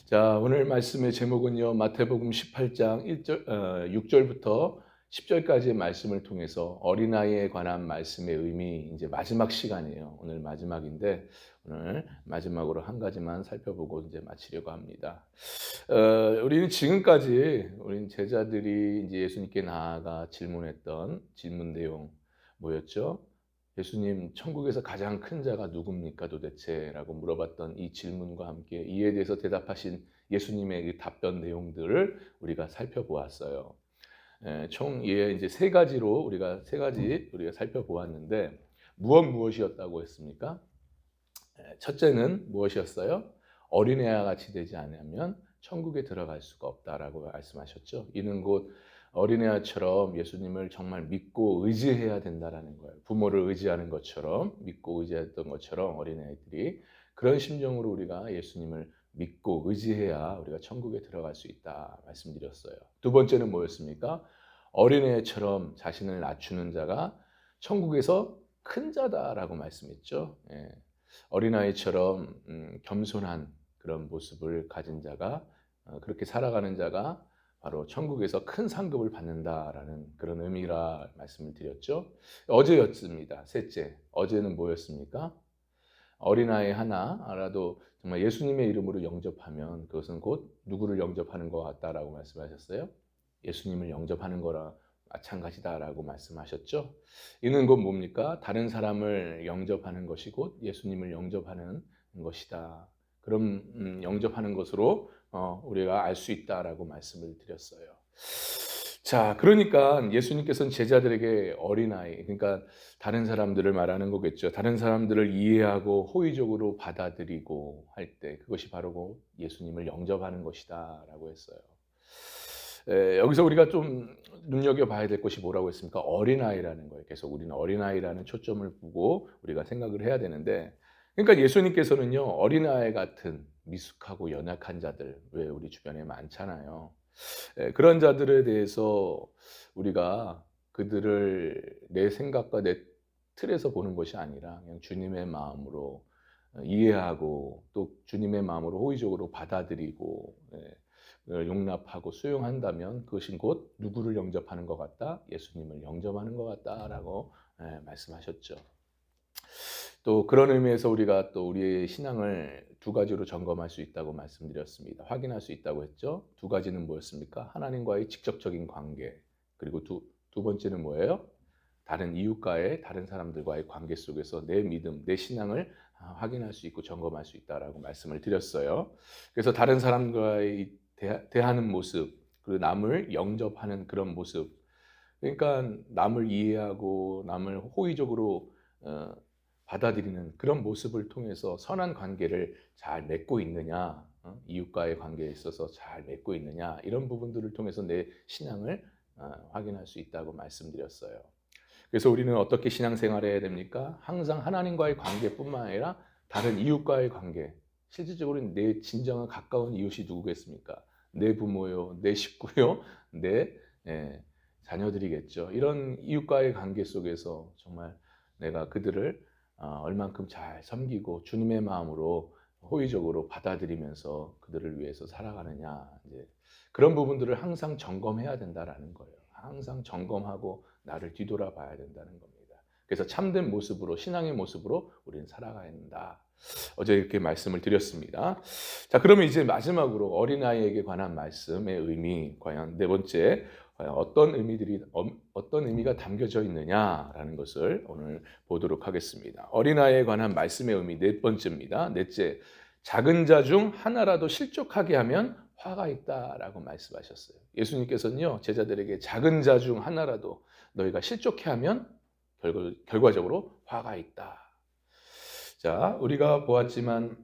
자, 오늘 말씀의 제목은요, 마태복음 18장 6절부터 10절까지의 말씀을 통해서 어린아이에 관한 말씀의 의미, 이제 마지막 시간이에요. 오늘 마지막인데, 오늘 마지막으로 한 가지만 살펴보고 이제 마치려고 합니다. 우리는 지금까지, 우리 제자들이 이제 예수님께 나아가 질문했던 질문 내용 뭐였죠? 예수님, 천국에서 가장 큰 자가 누굽니까 도대체? 라고 물어봤던 이 질문과 함께 이에 대해서 대답하신 예수님의 그 답변 내용들을 우리가 살펴보았어요. 총 이제 세 가지 우리가 살펴보았는데 무엇이었다고 했습니까? 첫째는 무엇이었어요? 어린애와 같이 되지 않으면 천국에 들어갈 수가 없다라고 말씀하셨죠. 이는 곧 어린애처럼 예수님을 정말 믿고 의지해야 된다라는 거예요. 부모를 의지하는 것처럼 믿고 의지했던 것처럼 어린애들이 그런 심정으로 우리가 예수님을 믿고 의지해야 우리가 천국에 들어갈 수 있다 말씀드렸어요. 두 번째는 뭐였습니까? 어린애처럼 자신을 낮추는 자가 천국에서 큰 자다라고 말씀했죠. 어린아이처럼 겸손한 그런 모습을 가진 자가 그렇게 살아가는 자가 바로 천국에서 큰 상급을 받는다라는 그런 의미라 말씀을 드렸죠. 어제였습니다. 셋째, 어제는 뭐였습니까? 어린아이 하나라도 정말 예수님의 이름으로 영접하면 그것은 곧 누구를 영접하는 것 같다라고 말씀하셨어요? 예수님을 영접하는 거라 마찬가지다라고 말씀하셨죠. 이는 곧 뭡니까? 다른 사람을 영접하는 것이 곧 예수님을 영접하는 것이다. 그럼 영접하는 것으로 우리가 알 수 있다라고 말씀을 드렸어요. 자, 그러니까 예수님께서는 제자들에게 어린아이, 그러니까 다른 사람들을 말하는 거겠죠. 다른 사람들을 이해하고 호의적으로 받아들이고 할 때 그것이 바로 예수님을 영접하는 것이다라고 했어요. 여기서 우리가 좀 눈여겨봐야 될 것이 뭐라고 했습니까? 어린아이라는 거예요. 계속 우리는 어린아이라는 초점을 두고 우리가 생각을 해야 되는데, 그러니까 예수님께서는요, 어린아이 같은 미숙하고 연약한 자들, 왜 우리 주변에 많잖아요. 그런 자들에 대해서 우리가 그들을 내 생각과 내 틀에서 보는 것이 아니라 그냥 주님의 마음으로 이해하고 또 주님의 마음으로 호의적으로 받아들이고 용납하고 수용한다면 그것이 곧 누구를 영접하는 것 같다? 예수님을 영접하는 것 같다라고 말씀하셨죠. 또 그런 의미에서 우리가 또 우리의 신앙을 두 가지로 점검할 수 있다고 말씀드렸습니다. 확인할 수 있다고 했죠. 두 가지는 뭐였습니까? 하나님과의 직접적인 관계, 그리고 두 번째는 뭐예요? 다른 이웃과의, 다른 사람들과의 관계 속에서 내 믿음, 내 신앙을 확인할 수 있고 점검할 수 있다라고 말씀을 드렸어요. 그래서 다른 사람과의 대하는 모습, 그리고 남을 영접하는 그런 모습, 그러니까 남을 이해하고 남을 호의적으로 받아들이는 그런 모습을 통해서 선한 관계를 잘 맺고 있느냐, 이웃과의 관계에 있어서 잘 맺고 있느냐, 이런 부분들을 통해서 내 신앙을 확인할 수 있다고 말씀드렸어요. 그래서 우리는 어떻게 신앙생활을 해야 됩니까? 항상 하나님과의 관계뿐만 아니라 다른 이웃과의 관계, 실질적으로 내 진정한 가까운 이웃이 누구겠습니까? 내 부모요, 내 식구요, 내 자녀들이겠죠. 이런 이웃과의 관계 속에서 정말 내가 그들을 얼만큼 잘 섬기고 주님의 마음으로 호의적으로 받아들이면서 그들을 위해서 살아가느냐, 이제 그런 부분들을 항상 점검해야 된다라는 거예요. 항상 점검하고 나를 뒤돌아봐야 된다는 겁니다. 그래서 참된 모습으로, 신앙의 모습으로 우리는 살아가야 된다. 어제 이렇게 말씀을 드렸습니다. 자, 그러면 이제 마지막으로 어린아이에게 관한 말씀의 의미, 과연 네 번째, 과연 어떤 의미가 담겨져 있느냐라는 것을 오늘 보도록 하겠습니다. 어린아이에 관한 말씀의 의미 네 번째입니다. 넷째, 작은 자 중 하나라도 실족하게 하면 화가 있다라고 말씀하셨어요. 예수님께서는요, 제자들에게 작은 자 중 하나라도 너희가 실족해 하면 결과적으로 화가 있다. 자, 우리가 보았지만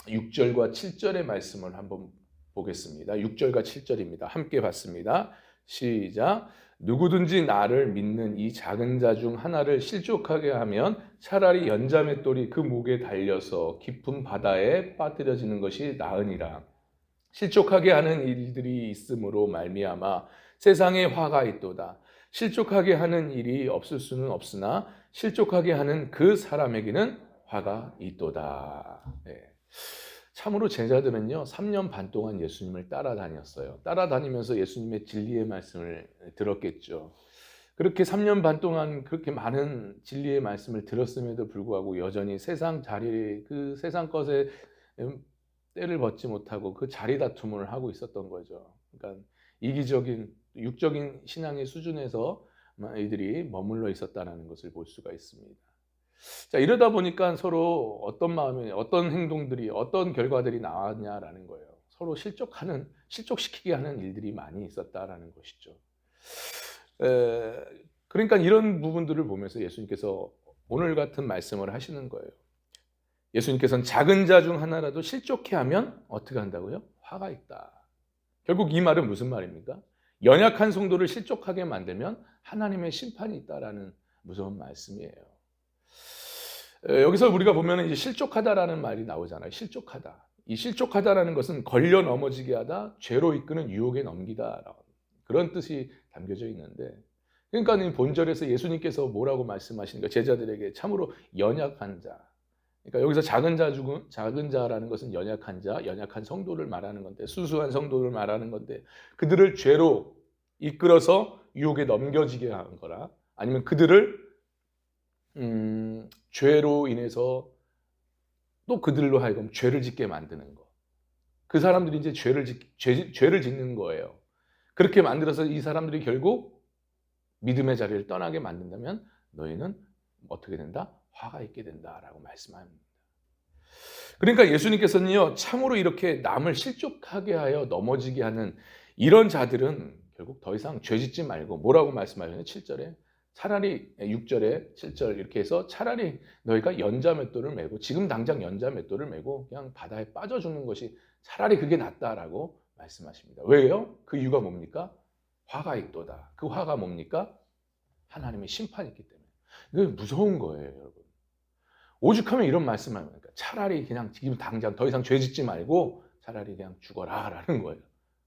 6절과 7절의 말씀을 한번 보겠습니다. 6절과 7절입니다. 함께 봤습니다. 시작. 누구든지 나를 믿는 이 작은 자 중 하나를 실족하게 하면 차라리 연자맷돌이 그 목에 달려서 깊은 바다에 빠뜨려지는 것이 나으니라. 실족하게 하는 일들이 있으므로 말미암아 세상에 화가 있도다. 실족하게 하는 일이 없을 수는 없으나 실족하게 하는 그 사람에게는 화가 있도다. 네. 참으로 제자들은요, 3년 반 동안 예수님을 따라다녔어요. 따라다니면서 예수님의 진리의 말씀을 들었겠죠. 그렇게 3년 반 동안 그렇게 많은 진리의 말씀을 들었음에도 불구하고 여전히 세상 자리, 그 세상 것에 때를 벗지 못하고 그 자리 다툼을 하고 있었던 거죠. 그러니까 이기적인 육적인 신앙의 수준에서 이들이 머물러 있었다는 것을 볼 수가 있습니다. 자, 이러다 보니까 서로 어떤 마음이, 어떤 행동들이, 어떤 결과들이 나왔냐라는 거예요. 서로 실족시키게 하는 일들이 많이 있었다라는 것이죠. 그러니까 이런 부분들을 보면서 예수님께서 오늘 같은 말씀을 하시는 거예요. 예수님께서는 작은 자 중 하나라도 실족해 하면 어떻게 한다고요? 화가 있다. 결국 이 말은 무슨 말입니까? 연약한 성도를 실족하게 만들면 하나님의 심판이 있다라는 무서운 말씀이에요. 여기서 우리가 보면 이제 실족하다라는 말이 나오잖아요. 실족하다. 이 실족하다라는 것은 걸려 넘어지게 하다, 죄로 이끄는 유혹에 넘기다, 그런 뜻이 담겨져 있는데, 그러니까 이 본절에서 예수님께서 뭐라고 말씀하시는가? 제자들에게 참으로 연약한 자. 그러니까 여기서 작은 자라는 것은 연약한 자, 연약한 성도를 말하는 건데, 수수한 성도를 말하는 건데, 그들을 죄로 이끌어서 유혹에 넘겨지게 하는 거라, 아니면 그들을 죄로 인해서 또 그들로 하여금 죄를 짓게 만드는 거. 그 사람들이 이제 죄를 짓는 거예요. 그렇게 만들어서 이 사람들이 결국 믿음의 자리를 떠나게 만든다면 너희는 어떻게 된다? 화가 있게 된다라고 말씀합니다. 그러니까 예수님께서는요, 참으로 이렇게 남을 실족하게 하여 넘어지게 하는 이런 자들은 결국 더 이상 죄 짓지 말고 뭐라고 말씀하셨나요? 7절에 차라리 6절에 7절 이렇게 해서 차라리 너희가 연자맷돌을 메고 지금 당장 연자맷돌을 메고 그냥 바다에 빠져 죽는 것이 차라리 그게 낫다라고 말씀하십니다. 왜요? 그 이유가 뭡니까? 화가 있도다. 그 화가 뭡니까? 하나님의 심판이 있기 때문에. 이거 무서운 거예요, 여러분. 오죽하면 이런 말씀을 합니까? 차라리 그냥 지금 당장 더 이상 죄 짓지 말고 차라리 그냥 죽어라라는 거예요.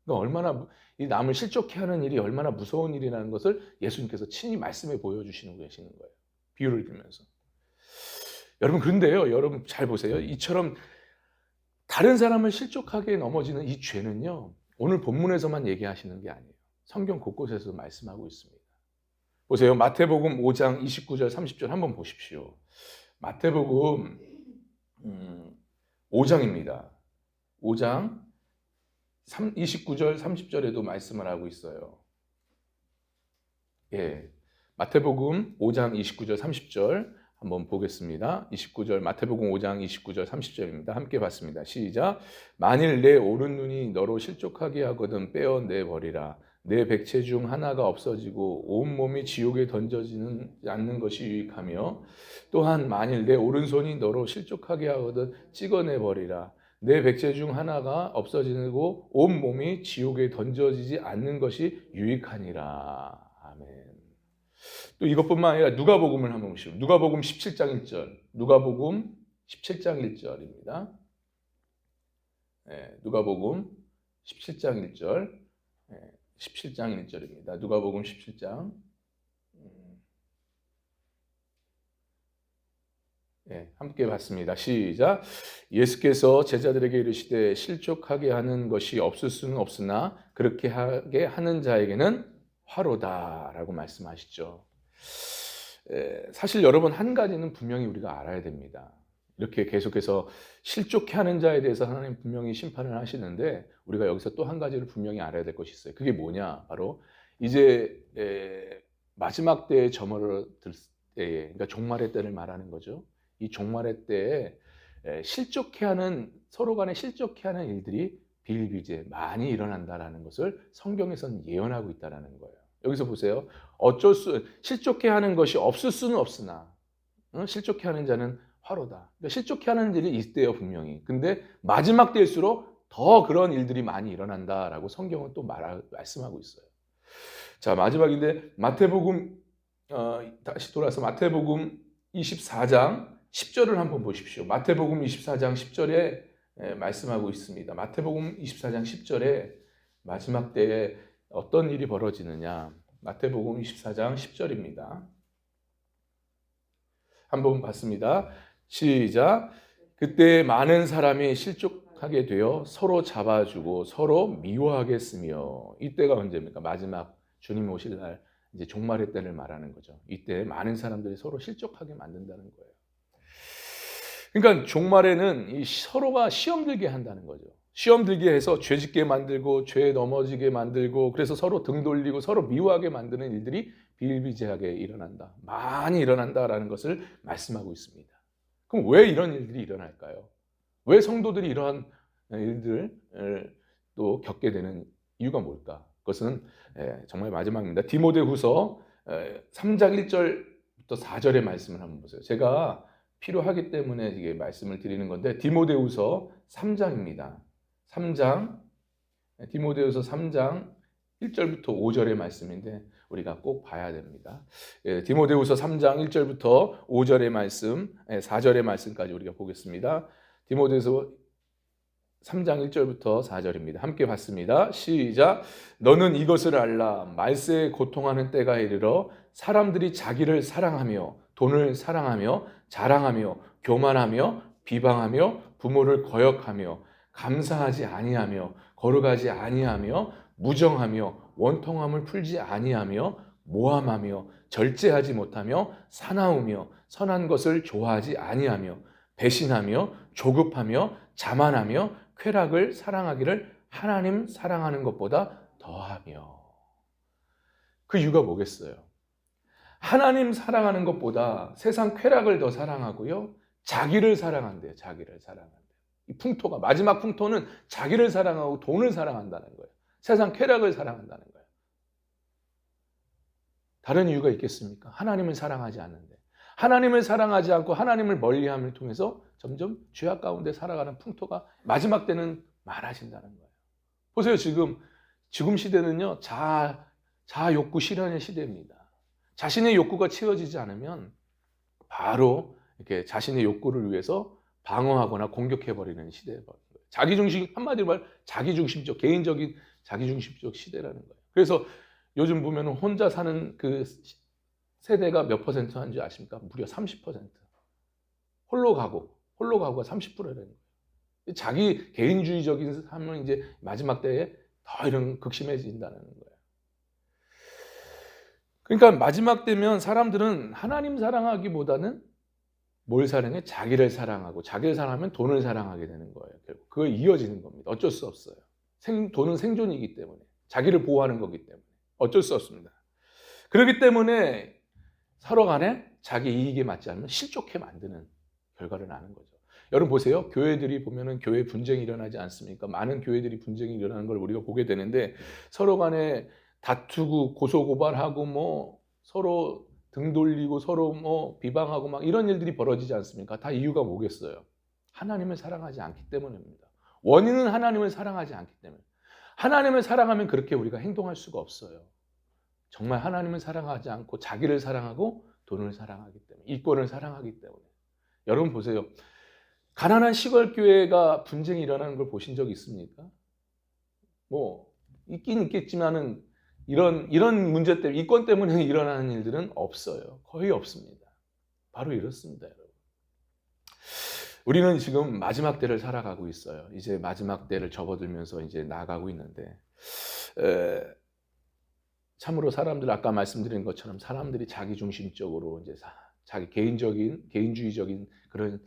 그러니까 얼마나 이 남을 실족해 하는 일이 얼마나 무서운 일이라는 것을 예수님께서 친히 말씀해 보여주시는 계시는 거예요. 비유를 들면서. 여러분, 그런데요, 여러분 잘 보세요. 이처럼 다른 사람을 실족하게 넘어지는 이 죄는요, 오늘 본문에서만 얘기하시는 게 아니에요. 성경 곳곳에서 말씀하고 있습니다. 보세요. 마태복음 5장 29절 30절 한번 보십시오. 마태복음 5장입니다. 5장 29절 30절에도 말씀을 하고 있어요. 예, 마태복음 5장 29절 30절 한번 보겠습니다. 29절 마태복음 5장 29절 30절입니다. 함께 봤습니다. 시작. 만일 내 오른 눈이 너로 실족하게 하거든 빼어내버리라. 내 백체 중 하나가 없어지고 온 몸이 지옥에 던져지는 않는 것이 유익하며 또한 만일 내 오른손이 너로 실족하게 하거든 찍어내버리라. 내 백체 중 하나가 없어지고 온 몸이 지옥에 던져지지 않는 것이 유익하니라. 아멘. 또 이것뿐만 아니라 누가복음을 한번 보시죠. 누가복음 17장 1절. 누가복음 17장 1절입니다. 네, 누가복음 17장 1절. 네, 17장 1절입니다. 누가복음 17장. 네, 함께 봤습니다. 시작. 예수께서 제자들에게 이르시되 실족하게 하는 것이 없을 수는 없으나 그렇게 하게 하는 자에게는 화로다라고 말씀하시죠. 사실 여러분, 한 가지는 분명히 우리가 알아야 됩니다. 이렇게 계속해서 실족해 하는 자에 대해서 하나님 분명히 심판을 하시는데 우리가 여기서 또 한 가지를 분명히 알아야 될 것이 있어요. 그게 뭐냐? 바로 이제 마지막 때에 저물어들 때에, 그러니까 종말의 때를 말하는 거죠. 이 종말의 때에 실족해하는, 서로 간에 실족해하는 일들이 비일비재 많이 일어난다라는 것을 성경에서는 예언하고 있다라는 거예요. 여기서 보세요. 실족해하는 것이 없을 수는 없으나 실족해하는 자는 화로다. 그러니까 실족해하는 일이 있대요, 분명히. 근데 마지막 때일수록 더 그런 일들이 많이 일어난다라고 성경은 또 말씀하고 있어요. 자, 마지막인데 마태복음 다시 돌아서 마태복음 24장 10절을 한번 보십시오. 마태복음 24장 10절에 말씀하고 있습니다. 마태복음 24장 10절에 마지막 때에 어떤 일이 벌어지느냐. 마태복음 24장 10절입니다. 한번 봤습니다. 시작. 그때 많은 사람이 실족하게 되어 서로 잡아주고 서로 미워하겠으며. 이때가 언제입니까? 마지막 주님 오실 날, 이제 종말의 때를 말하는 거죠. 이때 많은 사람들이 서로 실족하게 만든다는 거예요. 그러니까 종말에는 이 서로가 시험 들게 한다는 거죠. 시험 들게 해서 죄 짓게 만들고 죄에 넘어지게 만들고, 그래서 서로 등 돌리고 서로 미워하게 만드는 일들이 비일비재하게 일어난다. 많이 일어난다라는 것을 말씀하고 있습니다. 그럼 왜 이런 일들이 일어날까요? 왜 성도들이 이러한 일들을 또 겪게 되는 이유가 뭘까? 그것은 정말 마지막입니다. 디모데후서 3장 1절부터 4절의 말씀을 한번 보세요. 제가 필요하기 때문에 이게 말씀을 드리는 건데, 디모데후서 3장입니다. 3장, 디모데후서 3장 1절부터 5절의 말씀인데 우리가 꼭 봐야 됩니다. 디모데후서 3장 1절부터 5절의 말씀, 4절의 말씀까지 우리가 보겠습니다. 디모데후서 3장 1절부터 4절입니다. 함께 봤습니다. 시작. 너는 이것을 알라. 말세에 고통하는 때가 이르러 사람들이 자기를 사랑하며 돈을 사랑하며 자랑하며 교만하며 비방하며 부모를 거역하며 감사하지 아니하며 거룩하지 아니하며 무정하며 원통함을 풀지 아니하며 모함하며 절제하지 못하며 사나우며 선한 것을 좋아하지 아니하며 배신하며 조급하며 자만하며 쾌락을 사랑하기를 하나님 사랑하는 것보다 더하며. 그 이유가 뭐겠어요? 하나님 사랑하는 것보다 세상 쾌락을 더 사랑하고요, 자기를 사랑한대요. 자기를 사랑한대요. 이 풍토가, 마지막 풍토는 자기를 사랑하고 돈을 사랑한다는 거예요. 세상 쾌락을 사랑한다는 거예요. 다른 이유가 있겠습니까? 하나님을 사랑하지 않는데, 하나님을 사랑하지 않고 하나님을 멀리함을 통해서 점점 죄악 가운데 살아가는 풍토가 마지막 때는 많아진다는 거예요. 보세요. 지금 시대는요, 자아 욕구 실현의 시대입니다. 자신의 욕구가 채워지지 않으면 바로 이렇게 자신의 욕구를 위해서 방어하거나 공격해버리는 시대에 버린 거예요. 자기중심, 한마디로 말 자기중심적, 개인적인 자기중심적 시대라는 거예요. 그래서 요즘 보면 혼자 사는 그 세대가 몇 퍼센트 하는지 아십니까? 무려 30%. 홀로 가구가 30%라는 거예요. 자기 개인주의적인 삶은 이제 마지막 때에 더 이런 극심해진다는 거예요. 그러니까 마지막 때면 사람들은 하나님 사랑하기보다는 뭘 사랑해? 자기를 사랑하고, 자기를 사랑하면 돈을 사랑하게 되는 거예요. 결국 그거 이어지는 겁니다. 어쩔 수 없어요. 돈은 생존이기 때문에, 자기를 보호하는 거기 때문에 어쩔 수 없습니다. 그렇기 때문에 서로 간에 자기 이익에 맞지 않으면 실족해 만드는 결과를 낳는 거죠. 여러분 보세요. 교회들이 보면은 교회 분쟁이 일어나지 않습니까? 많은 교회들이 분쟁이 일어나는 걸 우리가 보게 되는데, 서로 간에 다투고 고소고발하고 뭐 서로 등 돌리고 서로 뭐 비방하고 막 이런 일들이 벌어지지 않습니까? 다 이유가 뭐겠어요? 하나님을 사랑하지 않기 때문입니다. 원인은 하나님을 사랑하지 않기 때문에. 하나님을 사랑하면 그렇게 우리가 행동할 수가 없어요. 정말 하나님을 사랑하지 않고 자기를 사랑하고 돈을 사랑하기 때문에, 이권을 사랑하기 때문에. 여러분 보세요. 가난한 시골 교회가 분쟁이 일어나는 걸 보신 적 있습니까? 뭐 있긴 있겠지만은 이런 문제 때문에, 이권 때문에 일어나는 일들은 없어요. 거의 없습니다. 바로 이렇습니다, 여러분. 우리는 지금 마지막 때를 살아가고 있어요. 이제 마지막 때를 접어들면서 이제 나아가고 있는데, 참으로 사람들, 아까 말씀드린 것처럼 사람들이 자기중심적으로 이제 자기 개인주의적인 그런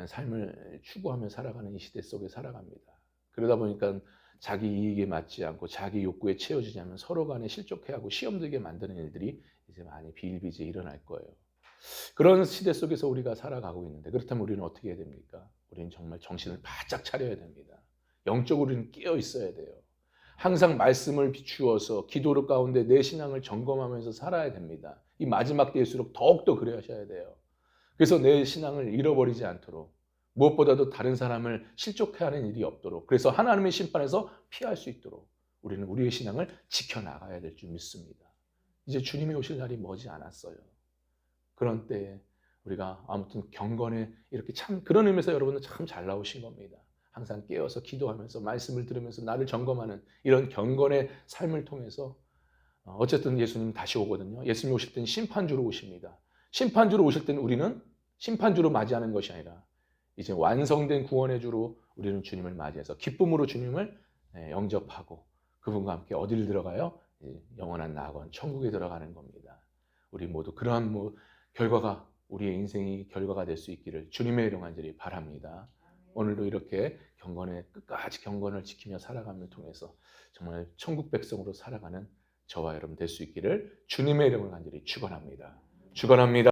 삶을 추구하며 살아가는 이 시대 속에 살아갑니다. 그러다 보니까 자기 이익에 맞지 않고 자기 욕구에 채워지지 않으면 서로 간에 실족해하고 시험 들게 만드는 일들이 이제 많이 비일비재해 일어날 거예요. 그런 시대 속에서 우리가 살아가고 있는데, 그렇다면 우리는 어떻게 해야 됩니까? 우리는 정말 정신을 바짝 차려야 됩니다. 영적으로는 깨어 있어야 돼요. 항상 말씀을 비추어서 기도 가운데 내 신앙을 점검하면서 살아야 됩니다. 이 마지막 때일수록 더욱더 그래야 돼요. 그래서 내 신앙을 잃어버리지 않도록, 무엇보다도 다른 사람을 실족해 하는 일이 없도록, 그래서 하나님의 심판에서 피할 수 있도록 우리는 우리의 신앙을 지켜나가야 될 줄 믿습니다. 이제 주님이 오실 날이 머지 않았어요. 그런 때에 우리가 아무튼 경건에 이렇게 참, 그런 의미에서 여러분은 참 잘 나오신 겁니다. 항상 깨어서 기도하면서 말씀을 들으면서 나를 점검하는 이런 경건의 삶을 통해서, 어쨌든 예수님 다시 오거든요. 예수님 오실 때는 심판주로 오십니다. 심판주로 오실 때는 우리는 심판주로 맞이하는 것이 아니라 이제 완성된 구원의 주로 우리는 주님을 맞이해서 기쁨으로 주님을 영접하고 그분과 함께 어디를 들어가요? 영원한 낙원, 천국에 들어가는 겁니다. 우리 모두 그러한 결과가 우리의 인생이 결과가 될 수 있기를 주님의 이름 간절히 바랍니다. 오늘도 이렇게 끝까지 경건을 지키며 살아감을 통해서 정말 천국 백성으로 살아가는 저와 여러분 될 수 있기를 주님의 이름을 간절히 축원합니다. 축원합니다.